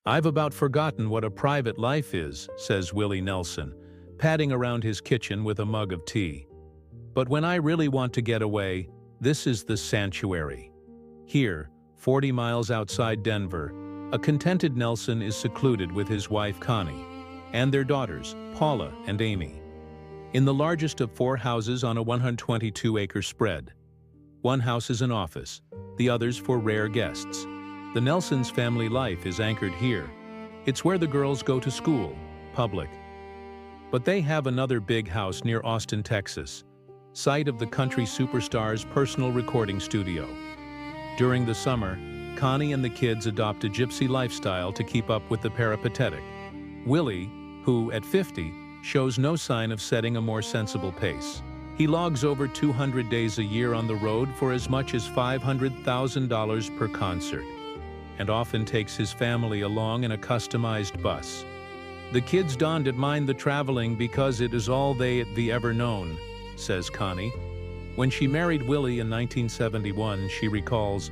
"I've about forgotten what a private life is," says Willie Nelson, padding around his kitchen with a mug of tea. "But when I really want to get away, this is the sanctuary." Here, 40 miles outside Denver, a contented Nelson is secluded with his wife Connie and their daughters, Paula and Amy, in the largest of 4 houses on a 122-acre spread. One house is an office, the others for rare guests. The Nelsons' family life is anchored here. It's where the girls go to school, public. But they have another big house near Austin, Texas, site of the country superstar's personal recording studio. During the summer, Connie and the kids adopt a gypsy lifestyle to keep up with the peripatetic Willie, who, at 50, shows no sign of setting a more sensible pace. He logs over 200 days a year on the road for as much as $500,000 per concert, and often takes his family along in a customized bus. "The kids don't mind the traveling because it is all they've ever known," says Connie. When she married Willie in 1971, she recalls,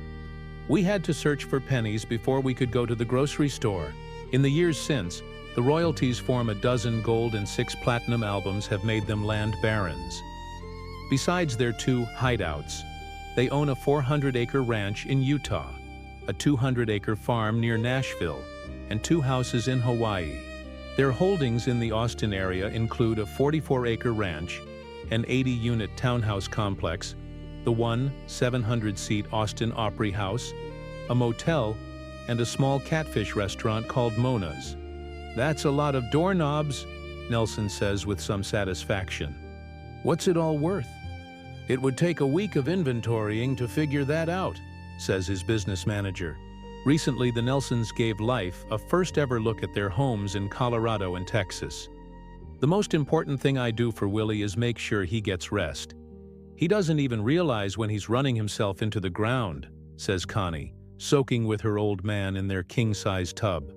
"We had to search for pennies before we could go to the grocery store. In the years since, the royalties from a dozen gold and 6 platinum albums have made them land barons." Besides their 2 hideouts, they own a 400-acre ranch in Utah, a 200-acre farm near Nashville, and 2 houses in Hawaii. Their holdings in the Austin area include a 44-acre ranch, an 80-unit townhouse complex, the 700-seat Austin Opry House, a motel, and a small catfish restaurant called Mona's. "That's a lot of doorknobs," Nelson says with some satisfaction. "What's it all worth?" "It would take a week of inventorying to figure that out," says his business manager. Recently, the Nelsons gave Life a first-ever look at their homes in Colorado and Texas. "The most important thing I do for Willie is make sure he gets rest. He doesn't even realize when he's running himself into the ground," says Connie, soaking with her old man in their king-size tub.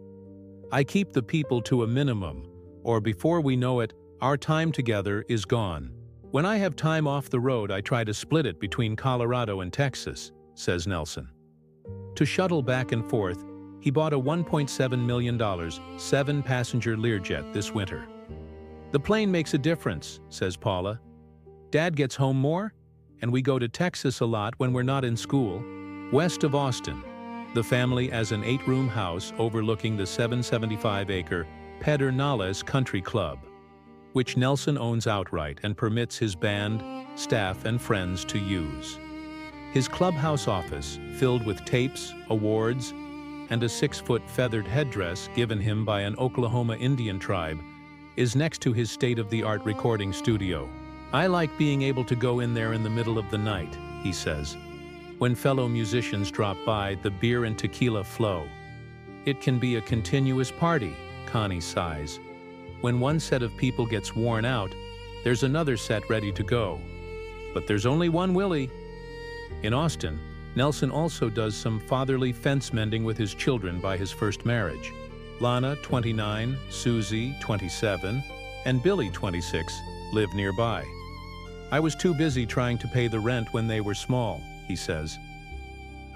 "I keep the people to a minimum, or before we know it, our time together is gone. When I have time off the road, I try to split it between Colorado and Texas," says Nelson. To shuttle back and forth, he bought a $1.7 million 7-passenger Learjet this winter. "The plane makes a difference," says Paula. "Dad gets home more, and we go to Texas a lot when we're not in school." West of Austin, the family has an 8-room house overlooking the 775-acre Pedernales Country Club, which Nelson owns outright and permits his band, staff, and friends to use. His clubhouse office, filled with tapes, awards, and a 6-foot feathered headdress given him by an Oklahoma Indian tribe, is next to his state-of-the-art recording studio. "I like being able to go in there in the middle of the night," he says. "When fellow musicians drop by, the beer and tequila flow. It can be a continuous party," Connie sighs. "When one set of people gets worn out, there's another set ready to go. But there's only one Willie." In Austin, Nelson also does some fatherly fence mending with his children by his first marriage. Lana, 29, Susie, 27, and Billy, 26, live nearby. "I was too busy trying to pay the rent when they were small," he says.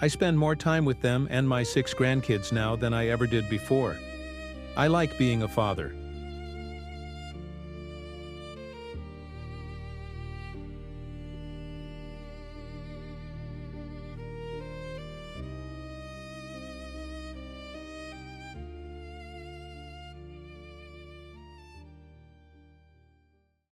"I spend more time with them and my 6 grandkids now than I ever did before. I like being a father."